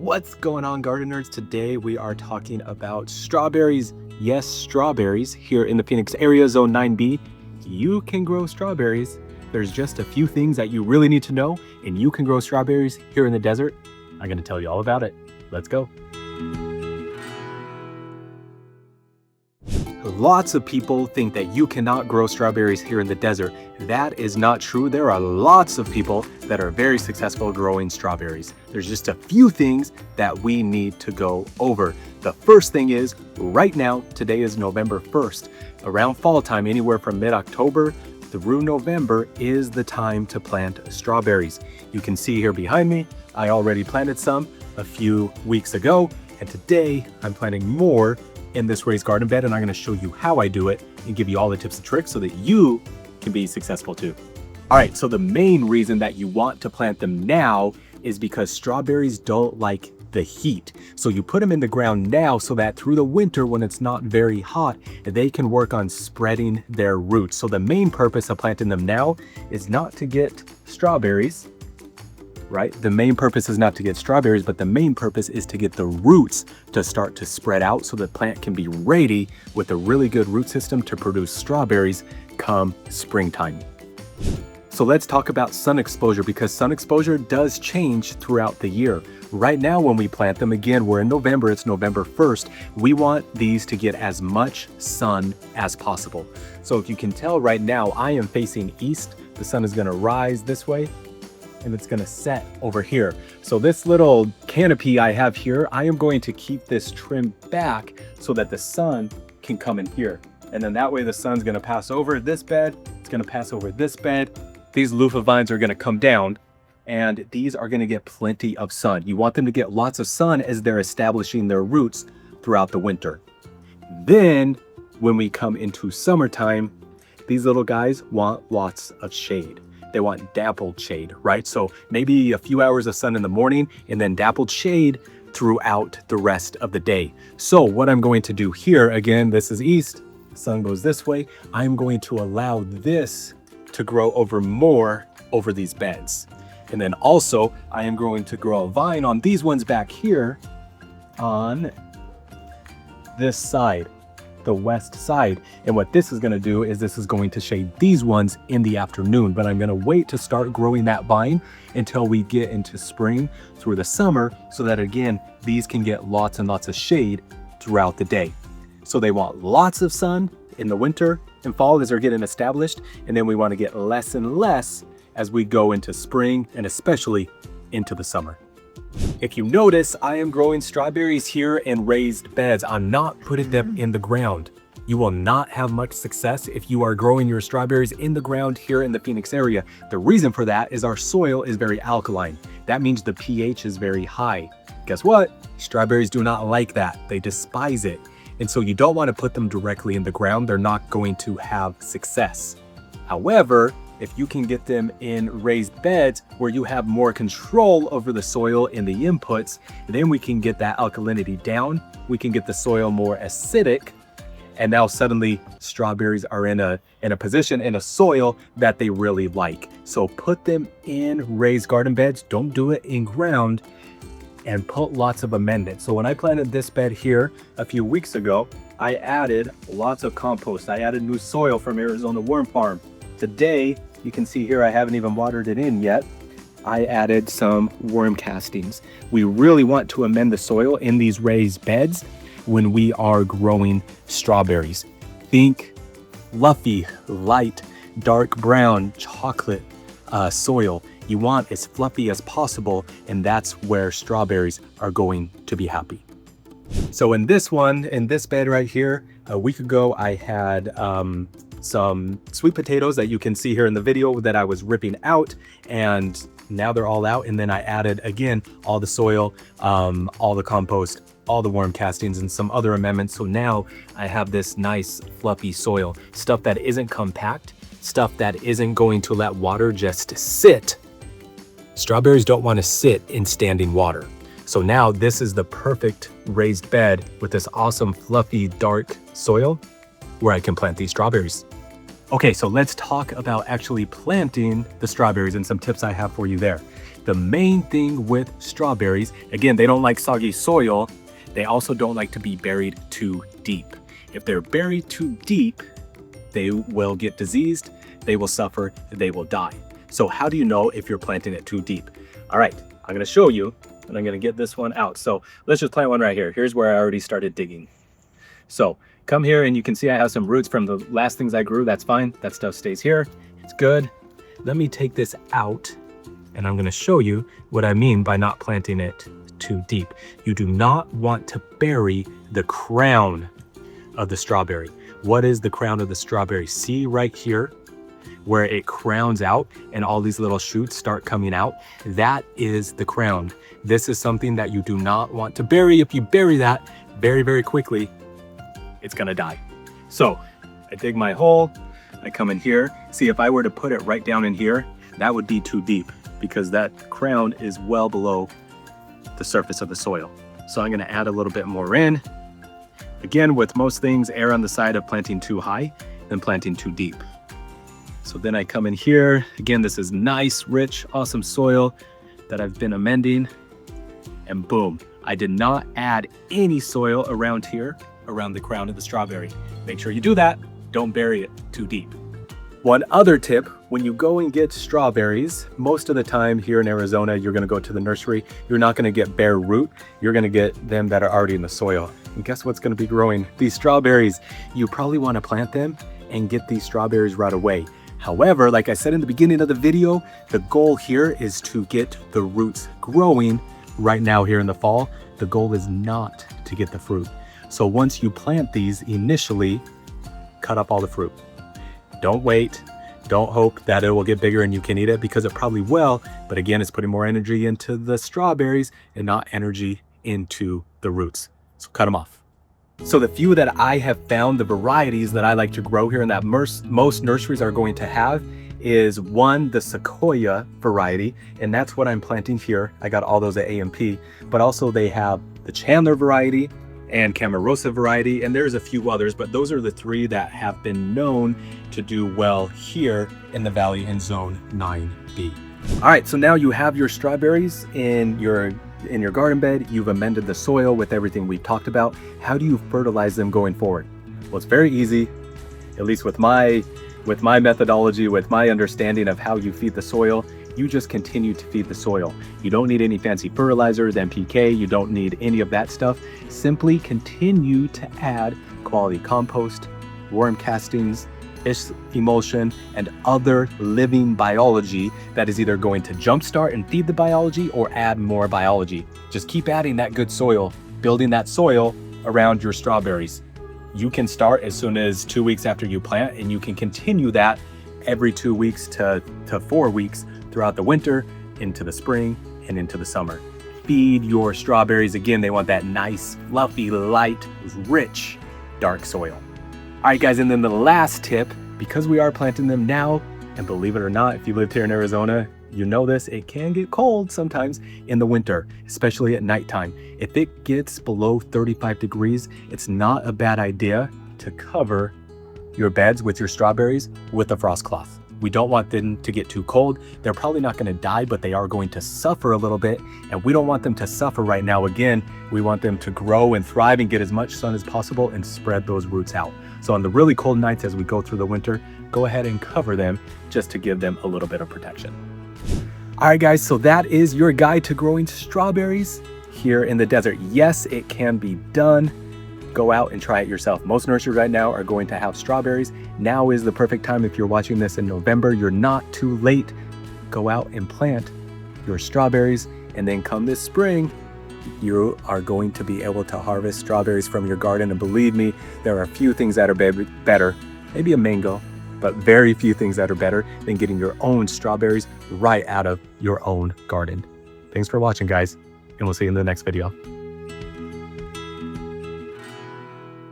What's going on, gardeners? Today we are talking about strawberries. Yes, strawberries here in the Phoenix area, Zone 9B. You can grow strawberries. There's just a few things that you really need to know, and you can grow strawberries here in the desert. I'm going to tell you all about it. Let's go. Lots of people think that you cannot grow strawberries here in the desert. That is not true. There are lots of people that are very successful growing strawberries. There's just a few things that we need to go over. The first thing is, right now, today is November 1st. Around fall time, anywhere from mid-October through November is the time to plant strawberries. You can see here behind me, I already planted some a few weeks ago, and today I'm planting more in this raised garden bed, and I'm going to show you how I do it and give you all the tips and tricks so that you can be successful too. All right, so the main reason that you want to plant them now is because strawberries don't like the heat. So you put them in the ground now so that through the winter, when it's not very hot, they can work on spreading their roots. So the main purpose of planting them now is not to get strawberries, right? The main purpose is not to get strawberries, but the main purpose is to get the roots to start to spread out so the plant can be ready with a really good root system to produce strawberries come springtime. So let's talk about sun exposure, because sun exposure does change throughout the year. Right now, when we plant them, again, we're in November, it's November 1st. We want these to get as much sun as possible. So if you can tell right now, I am facing east. The sun is gonna rise this way, and it's gonna set over here. So this little canopy I have here, I am going to keep this trimmed back so that the sun can come in here. And then that way the sun's gonna pass over this bed, it's gonna pass over this bed. These loofah vines are gonna come down, and these are gonna get plenty of sun. You want them to get lots of sun as they're establishing their roots throughout the winter. Then, when we come into summertime, these little guys want lots of shade. They want dappled shade, right? So maybe a few hours of sun in the morning and then dappled shade throughout the rest of the day. So what I'm going to do here, again, this is east, sun goes this way. I'm going to allow this to grow more over these beds. And then also I am going to grow a vine on these ones back here on this side, the west side. And what this is going to do is this is going to shade these ones in the afternoon, but I'm going to wait to start growing that vine until we get into spring through the summer, so that again, these can get lots and lots of shade throughout the day. So they want lots of sun in the winter and fall as they're getting established, and then we want to get less and less as we go into spring and especially into the summer. If you notice, I am growing strawberries here in raised beds. I'm not putting them in the ground. You will not have much success if you are growing your strawberries in the ground here in the Phoenix area. The reason for that is our soil is very alkaline. That means the pH is very high. Guess what? Strawberries do not like that. They despise it. And so you don't want to put them directly in the ground. They're not going to have success. However, if you can get them in raised beds where you have more control over the soil and the inputs, then we can get that alkalinity down. We can get the soil more acidic, and now suddenly strawberries are in a position in a soil that they really like. So put them in raised garden beds. Don't do it in ground, and put lots of amendment. So when I planted this bed here a few weeks ago, I added lots of compost. I added new soil from Arizona Worm Farm. Today, you can see here, I haven't even watered it in yet. I added some worm castings. We really want to amend the soil in these raised beds when we are growing strawberries. Think fluffy, light, dark brown, chocolate soil. You want as fluffy as possible, and that's where strawberries are going to be happy. So in this bed right here, a week ago, I had some sweet potatoes that you can see here in the video that I was ripping out, and now they're all out. And then I added, again, all the soil, all the compost, all the worm castings, and some other amendments. So now I have this nice fluffy soil, stuff that isn't compact, stuff that isn't going to let water just sit. Strawberries don't want to sit in standing water. So now this is the perfect raised bed with this awesome fluffy dark soil where I can plant these strawberries. Okay, so let's talk about actually planting the strawberries and some tips I have for you there. The main thing with strawberries, again, they don't like soggy soil. They also don't like to be buried too deep. If they're buried too deep, they will get diseased, they will suffer, they will die. So how do you know if you're planting it too deep? All right, I'm gonna show you, and I'm gonna get this one out. So let's just plant one right here. Here's where I already started digging. So come here and you can see I have some roots from the last things I grew. That's fine, that stuff stays here, it's good. Let me take this out and I'm gonna show you what I mean by not planting it too deep. You do not want to bury the crown of the strawberry. What is the crown of the strawberry? See right here where it crowns out and all these little shoots start coming out? That is the crown. This is something that you do not want to bury. If you bury that very, very quickly, it's gonna die. So I dig my hole, I come in here. See, if I were to put it right down in here, that would be too deep because that crown is well below the surface of the soil. So I'm gonna add a little bit more in. Again, with most things, err on the side of planting too high than planting too deep. So then I come in here. Again, this is nice, rich, awesome soil that I've been amending. And boom, I did not add any soil around here, around the crown of the strawberry. Make sure you do that. Don't bury it too deep. One other tip, when you go and get strawberries, most of the time here in Arizona, you're gonna go to the nursery. You're not gonna get bare root. You're gonna get them that are already in the soil. And guess what's gonna be growing? These strawberries. You probably wanna plant them and get these strawberries right away. However, like I said in the beginning of the video, the goal here is to get the roots growing right now here in the fall. The goal is not to get the fruit. So once you plant these initially, cut up all the fruit. Don't wait. Don't hope that it will get bigger and you can eat it, because it probably will. But again, it's putting more energy into the strawberries and not energy into the roots. So cut them off. So the few that I have found, the varieties that I like to grow here and that most nurseries are going to have is one, the Sequoia variety, and that's what I'm planting here. I got all those at A&P, but also they have the Chandler variety and Camarosa variety, and there's a few others, but those are the three that have been known to do well here in the valley in zone 9B. All right, so now you have your strawberries in your garden bed. You've amended the soil with everything we've talked about. How do you fertilize them going forward? Well, it's very easy, at least with my methodology, with my understanding of how you feed the soil. You just continue to feed the soil. You don't need any fancy fertilizers, NPK, you don't need any of that stuff. Simply continue to add quality compost, worm castings, fish emulsion, and other living biology that is either going to jumpstart and feed the biology or add more biology. Just keep adding that good soil, building that soil around your strawberries. You can start as soon as 2 weeks after you plant, and you can continue that every 2 weeks to 4 weeks throughout the winter, into the spring, and into the summer. Feed your strawberries. Again, they want that nice, fluffy, light, rich, dark soil. All right, guys, and then the last tip, because we are planting them now, and believe it or not, if you lived here in Arizona, you know this, it can get cold sometimes in the winter, especially at nighttime. If it gets below 35 degrees, it's not a bad idea to cover your beds with your strawberries with a frost cloth. We don't want them to get too cold. They're probably not gonna die, but they are going to suffer a little bit, and we don't want them to suffer right now. Again, we want them to grow and thrive and get as much sun as possible and spread those roots out. So on the really cold nights as we go through the winter, go ahead and cover them just to give them a little bit of protection. All right, guys, so that is your guide to growing strawberries here in the desert. Yes, it can be done. Go out and try it yourself. Most nurseries right now are going to have strawberries. Now is the perfect time. If you're watching this in November, you're not too late. Go out and plant your strawberries, and then come this spring, you are going to be able to harvest strawberries from your garden. And believe me, there are a few things that are better, maybe a mango, but very few things that are better than getting your own strawberries right out of your own garden. Thanks for watching, guys, and we'll see you in the next video.